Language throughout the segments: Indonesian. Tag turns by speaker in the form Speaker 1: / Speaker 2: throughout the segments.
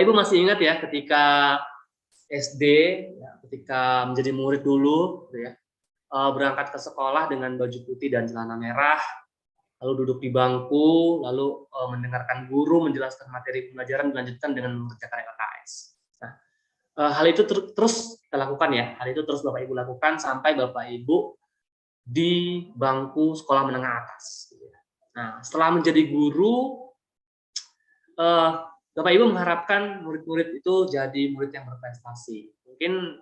Speaker 1: Ibu masih ingat ya ketika SD, ya, ketika menjadi murid dulu, gitu ya, berangkat ke sekolah dengan baju putih dan celana merah, lalu duduk di bangku, lalu mendengarkan guru menjelaskan materi pembelajaran, dilanjutkan dengan mengerjakan LKS. Nah, hal itu terus kita lakukan ya, hal itu terus Bapak Ibu lakukan sampai Bapak Ibu di bangku sekolah menengah atas. Nah, setelah menjadi guru, Bapak Ibu mengharapkan murid-murid itu jadi murid yang berprestasi. Mungkin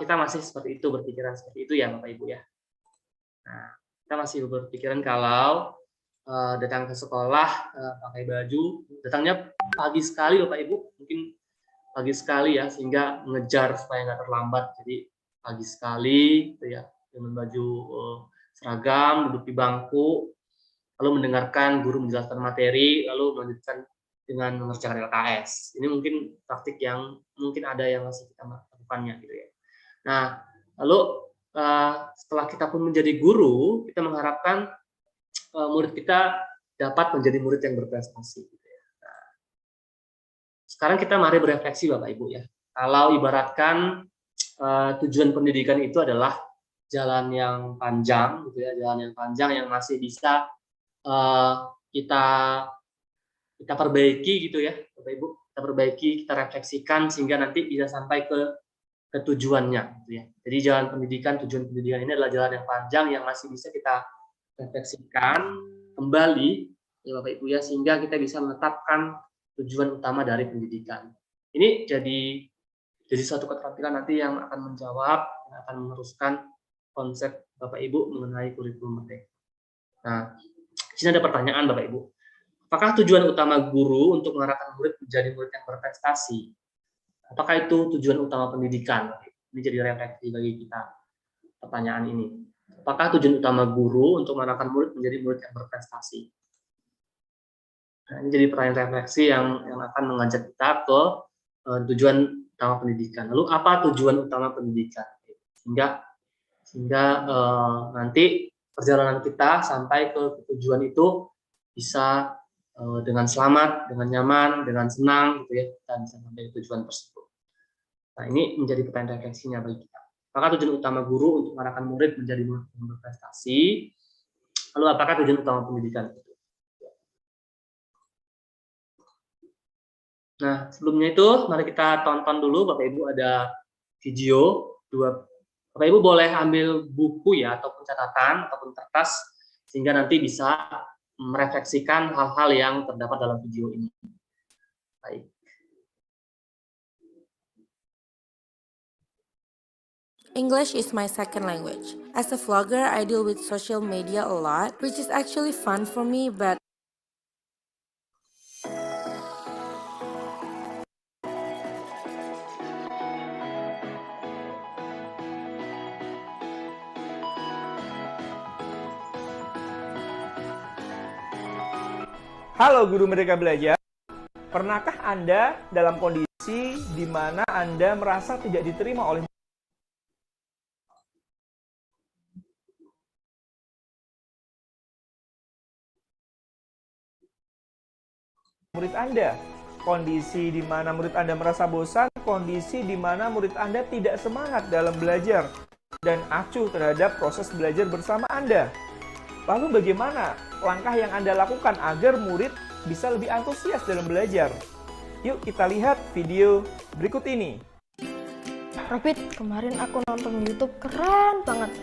Speaker 1: kita masih seperti itu, berpikiran seperti itu ya Bapak Ibu ya. Nah, kita masih berpikiran kalau datang ke sekolah pakai baju, datangnya pagi sekali Bapak Ibu, mungkin pagi sekali ya, sehingga mengejar supaya nggak terlambat. Jadi pagi sekali gitu ya, dengan baju seragam, duduk di bangku, lalu mendengarkan guru menjelaskan materi, lalu melanjutkan dengan mengerjakan LKS. Ini mungkin praktik yang mungkin ada yang masih kita lakukannya gitu ya. Nah, lalu setelah kita pun menjadi guru, kita mengharapkan murid kita dapat menjadi murid yang berprestasi. Gitu ya. Nah, sekarang kita mari berefleksi Bapak Ibu ya. Kalau ibaratkan tujuan pendidikan itu adalah jalan yang panjang, gitu ya, jalan yang panjang yang masih bisa kita perbaiki gitu ya, Bapak Ibu, kita perbaiki, kita refleksikan sehingga nanti bisa sampai ke tujuannya, gitu ya. Jadi jalan pendidikan, tujuan pendidikan ini adalah jalan yang panjang yang masih bisa kita refleksikan kembali, ya Bapak Ibu ya, sehingga kita bisa menetapkan tujuan utama dari pendidikan. Ini jadi suatu keterampilan nanti yang akan menjawab, yang akan meneruskan konsep Bapak Ibu mengenai kurikulum merdeka. Nah, di sini ada pertanyaan Bapak Ibu. Apakah tujuan utama guru untuk mengarahkan murid menjadi murid yang berprestasi? Apakah itu tujuan utama pendidikan? Ini jadi refleksi bagi kita pertanyaan ini. Apakah tujuan utama guru untuk mengarahkan murid menjadi murid yang berprestasi? Nah, ini jadi pertanyaan refleksi yang akan mengajak kita ke tujuan utama pendidikan. Lalu apa tujuan utama pendidikan? Sehingga nanti perjalanan kita sampai ke tujuan itu bisa dengan selamat, dengan nyaman, dengan senang, gitu ya, kita bisa sampai ke tujuan tersebut. Nah, ini menjadi pertanyaan refleksinya bagi kita. Apakah tujuan utama guru untuk mengarahkan murid menjadi murid yang berprestasi? Lalu apakah tujuan utama pendidikan? Nah, sebelumnya itu mari kita tonton dulu Bapak Ibu ada video dua. Bapak Ibu boleh ambil buku ya ataupun catatan ataupun kertas sehingga nanti bisa merefleksikan hal-hal yang terdapat dalam video ini. Baik.
Speaker 2: English is my second language. As a vlogger, I deal with social media a lot, which is actually fun for me, but
Speaker 3: Halo Guru Merdeka Belajar, pernahkah Anda dalam kondisi di mana Anda merasa tidak diterima oleh murid Anda? Kondisi di mana murid Anda merasa bosan, kondisi di mana murid Anda tidak semangat dalam belajar dan acuh terhadap proses belajar bersama Anda. Lalu bagaimana langkah yang Anda lakukan agar murid bisa lebih antusias dalam belajar? Yuk kita lihat video berikut ini.
Speaker 4: Robit, kemarin aku nonton YouTube keren banget.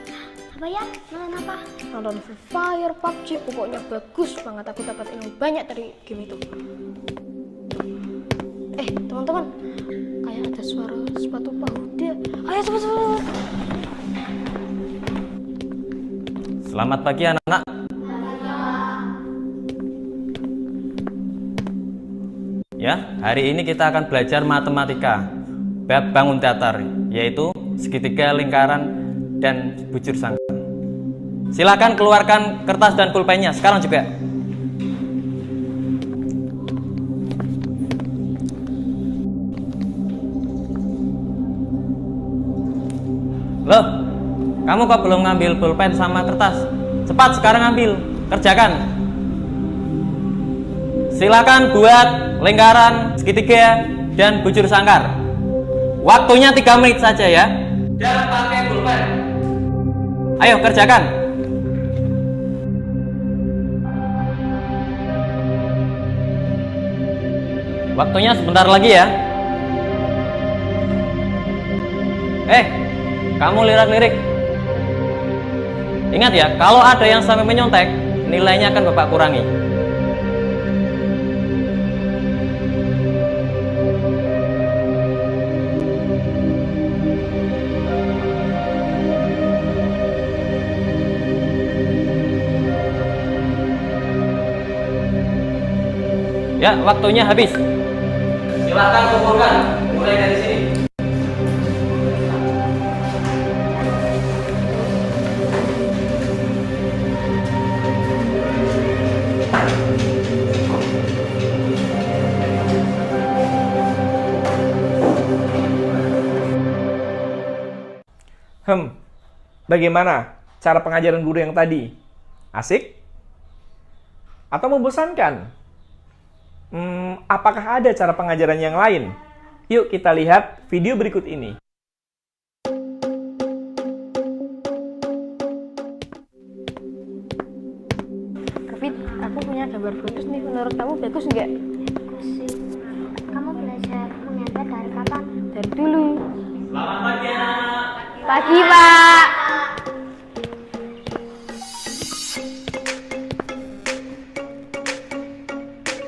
Speaker 4: Apa ya? Nonton apa? Nonton Free Fire, PUBG, pokoknya bagus banget. Aku dapat ilmu banyak dari game itu. Teman-teman, kayak ada suara sepatu Pauda. Ayo cepat-cepat.
Speaker 5: Selamat pagi anak-anak. Ya, hari ini kita akan belajar matematika bab bangun datar, yaitu segitiga, lingkaran, dan bujur sangkar. Silakan keluarkan kertas dan pulpennya sekarang juga. Loh, kamu kok belum ngambil pulpen sama kertas? Cepat sekarang ambil, kerjakan. Silakan buat lingkaran, segitiga, dan bujur sangkar. Waktunya 3 menit saja ya. Dan pakai pulpen. Ayo kerjakan. Waktunya sebentar lagi ya. Kamu lirik-lirik. Ingat ya, kalau ada yang sampai menyontek, nilainya akan Bapak kurangi. Ya, waktunya habis. Silakan kumpulkan, mulai dari sini.
Speaker 3: Bagaimana cara pengajaran guru yang tadi? Asik? Atau membosankan? Apakah ada cara pengajaran yang lain? Yuk kita lihat video berikut ini.
Speaker 4: Rafid, aku punya gambar bagus nih. Menurut kamu bagus nggak?
Speaker 6: Bagus sih. Kamu belajar mengambil dari kapan?
Speaker 4: Dari dulu.
Speaker 5: Selamat pagi anak.
Speaker 4: Pagi, Pak.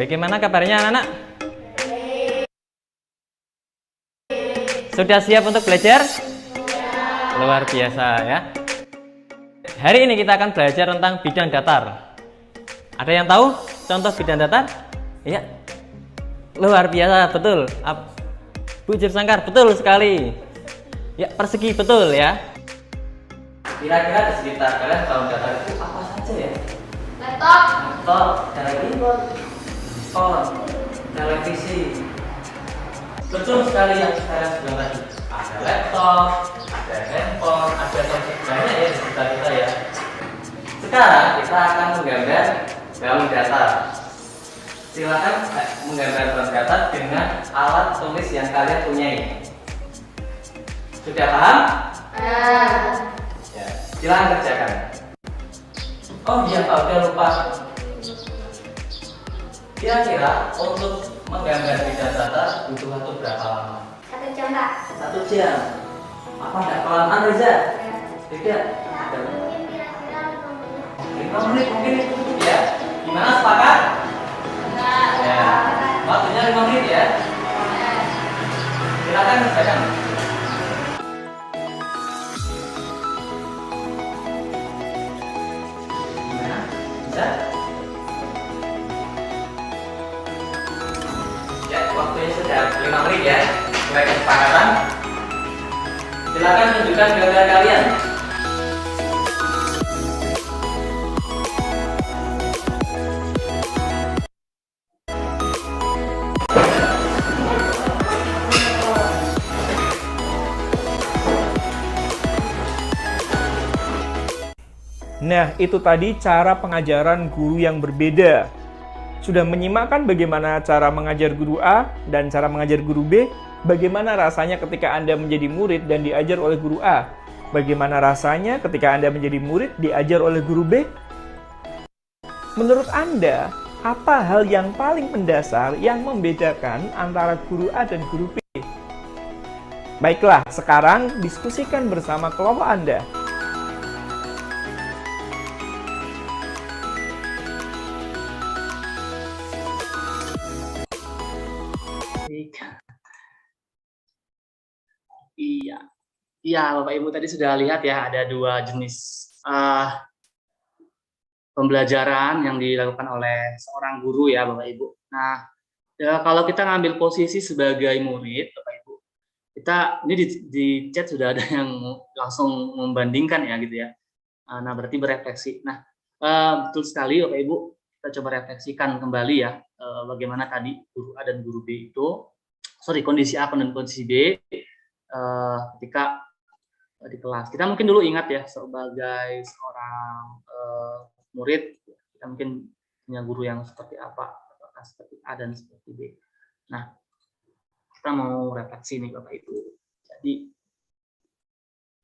Speaker 5: Bagaimana kabarnya anak-anak? Sudah siap untuk belajar? Luar biasa ya. Hari ini kita akan belajar tentang bidang datar. Ada yang tahu contoh bidang datar? Iya. Luar biasa, betul. Bujur sangkar, betul sekali. Ya, persegi, betul ya. Kira-kira di sekitar kalian tahu datar itu apa saja ya? Laptop, televisi. Betul sekali yang saya bilang tadi. Ada laptop, ada handphone, ada banyak ya di sekitar kita ya. Sekarang kita akan menggambar balon datar. Silakan menggambar balon datar dengan alat tulis yang kalian punyai. Sudah paham? Ya, silakan kerjakan. Oh iya Pak, udah lupa. Kira-kira untuk menggambar bidang datar butuh waktu berapa lama?
Speaker 6: 1 jam, Pak.
Speaker 5: 1 jam. Apa enggak kelamaan Reza? Tidak.
Speaker 6: Mungkin kira-kira 5 menit.
Speaker 5: 5 menit mungkin cukup ya. Gimana, sepakat? Ya. Waktunya 5 menit ya. Silakan kerjakan. Gimana? Bisa? Ya, waktunya sudah 5 menit ya. Sebagai kesepakatan. Silakan tunjukkan gambar kalian.
Speaker 3: Nah, itu tadi cara pengajaran guru yang berbeda. Sudah menyimakkan bagaimana cara mengajar guru A dan cara mengajar guru B? Bagaimana rasanya ketika Anda menjadi murid dan diajar oleh guru A? Bagaimana rasanya ketika Anda menjadi murid diajar oleh guru B? Menurut Anda, apa hal yang paling mendasar yang membedakan antara guru A dan guru B? Baiklah, sekarang diskusikan bersama kelompok Anda.
Speaker 1: Iya, Bapak Ibu tadi sudah lihat ya ada 2 jenis pembelajaran yang dilakukan oleh seorang guru ya Bapak Ibu. Nah, ya, kalau kita ngambil posisi sebagai murid Bapak Ibu, kita ini di chat sudah ada yang langsung membandingkan ya gitu ya. Nah, berarti berefleksi. Nah, betul sekali Bapak Ibu, kita coba refleksikan kembali ya bagaimana tadi guru A dan guru B itu, kondisi A dan kondisi B ketika di kelas. Kita mungkin dulu ingat ya sebagai seorang murid, kita mungkin punya guru yang seperti apa, apakah seperti A dan seperti B. Nah, kita mau refleksi nih Bapak Ibu. Jadi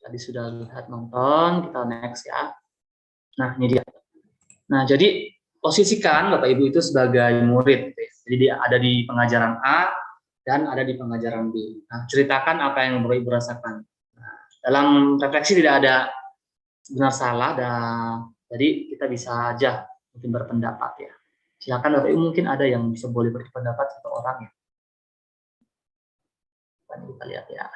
Speaker 1: tadi sudah lihat nonton, kita next ya. Nah, ini dia. Nah, jadi posisikan Bapak Ibu itu sebagai murid. Jadi dia ada di pengajaran A dan ada di pengajaran B. Nah, ceritakan apa yang Bapak Ibu rasakan. Nah, dalam refleksi tidak ada benar salah, dan jadi kita bisa aja mungkin berpendapat ya. Silakan Bapak Ibu, mungkin ada yang bisa boleh berpendapat satu orang ya. Kita lihat ya.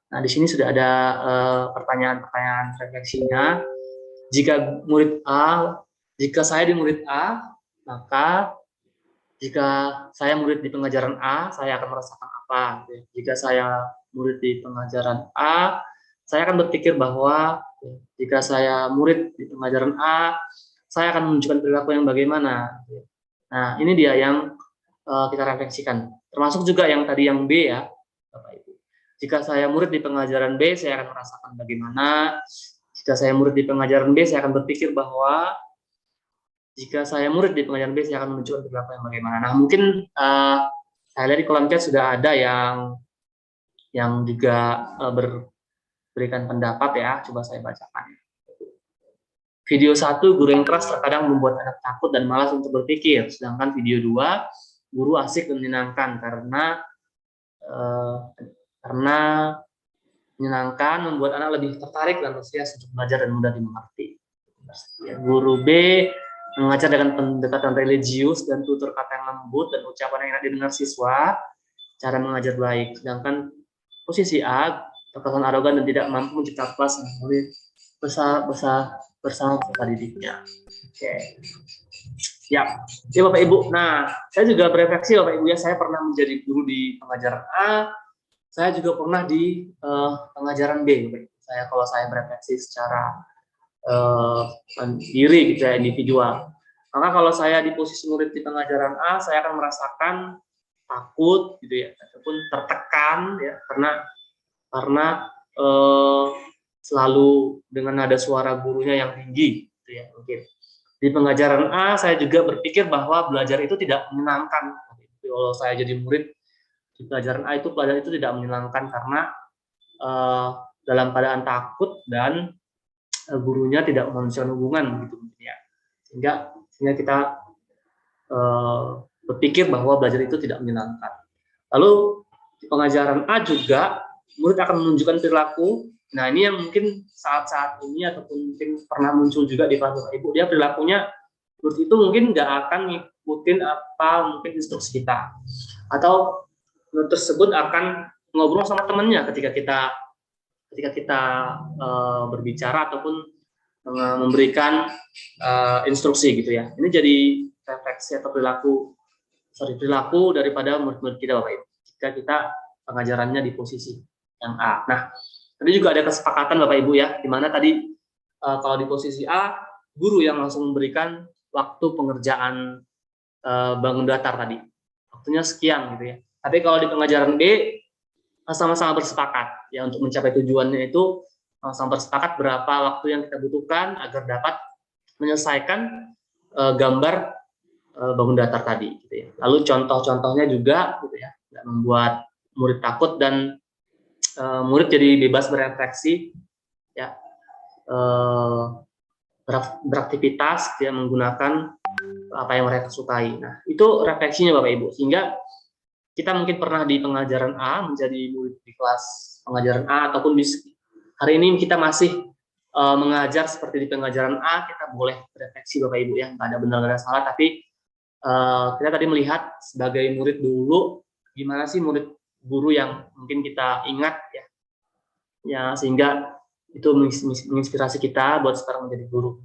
Speaker 1: Nah, di sini sudah ada pertanyaan-pertanyaan refleksinya. Jika saya di murid A, maka jika saya murid di pengajaran A, saya akan merasakan apa? Jika saya murid di pengajaran A, saya akan berpikir bahwa jika saya murid di pengajaran A, saya akan menunjukkan perilaku yang bagaimana. Nah, ini dia yang kita refleksikan. Termasuk juga yang tadi yang B ya, Bapak Ibu. Jika saya murid di pengajaran B, saya akan merasakan bagaimana. Jika saya murid di pengajaran B, saya akan berpikir bahwa jika saya murid di pengajaran B, saya akan menunjukkan perilaku yang bagaimana. Nah, mungkin saya lihat di kolom chat sudah ada yang juga berikan pendapat ya. Coba saya bacakan. Video 1, guru yang keras terkadang membuat anak takut dan malas untuk berpikir. Sedangkan video 2, guru asik dan menyenangkan karena menyenangkan membuat anak lebih tertarik dan antusias untuk belajar dan mudah dimengerti. Guru B mengajar dengan pendekatan religius dan tutur kata yang lembut dan ucapan yang enak didengar siswa, cara mengajar baik. Sedangkan posisi A terkesan arogan dan tidak mampu menciptakan kelas yang boleh bersama peserta didiknya. Oke. Ya, Bapak Ibu. Nah, saya juga berefleksi Bapak Ibu ya, saya pernah menjadi guru di pengajaran A, saya juga pernah di pengajaran B. Saya kalau saya berefleksi secara diri gitu ya, individual. Maka kalau saya di posisi murid di pengajaran A, saya akan merasakan takut gitu ya, ataupun tertekan ya, karena selalu dengan nada suara gurunya yang tinggi gitu ya, mungkin. Di pengajaran A, saya juga berpikir bahwa belajar itu tidak menyenangkan. Kalau saya jadi murid di pelajaran A, itu pelajaran itu tidak menyenangkan karena dalam keadaan takut dan gurunya tidak menunjukkan hubungan gitu ya. Sehingga kita berpikir bahwa belajar itu tidak menyenangkan. Lalu di pengajaran A juga murid akan menunjukkan perilaku. Nah, ini yang mungkin saat-saat ini ataupun mungkin pernah muncul juga di kelas Bapak Ibu, dia perilakunya murid itu mungkin nggak akan ngikutin apa mungkin instruksi kita, atau murid tersebut akan ngobrol sama temannya ketika kita berbicara ataupun memberikan instruksi gitu ya. Ini jadi refleksi atau perilaku daripada murid-murid kita Bapak Ibu, jika kita pengajarannya di posisi yang A. Nah, tadi juga ada kesepakatan Bapak Ibu ya, di mana tadi kalau di posisi A, guru yang langsung memberikan waktu pengerjaan bangun datar tadi. Waktunya sekian gitu ya. Tapi kalau di pengajaran B, sama-sama bersepakat ya untuk mencapai tujuannya itu, sama bersepakat berapa waktu yang kita butuhkan agar dapat menyelesaikan gambar bangun datar tadi gitu ya. Lalu contoh-contohnya juga gitu ya, nggak membuat murid takut dan murid jadi bebas berefleksi ya, beraktivitas ya, menggunakan apa yang mereka sukai. Nah, itu refleksinya Bapak Ibu, sehingga kita mungkin pernah di pengajaran A menjadi murid di kelas pengajaran A, ataupun hari ini kita masih mengajar seperti di pengajaran A, kita boleh berefleksi Bapak Ibu ya, nggak ada benar nggak ada salah, tapi kita tadi melihat sebagai murid dulu gimana sih murid guru yang mungkin kita ingat ya, sehingga itu menginspirasi kita buat sekarang menjadi guru.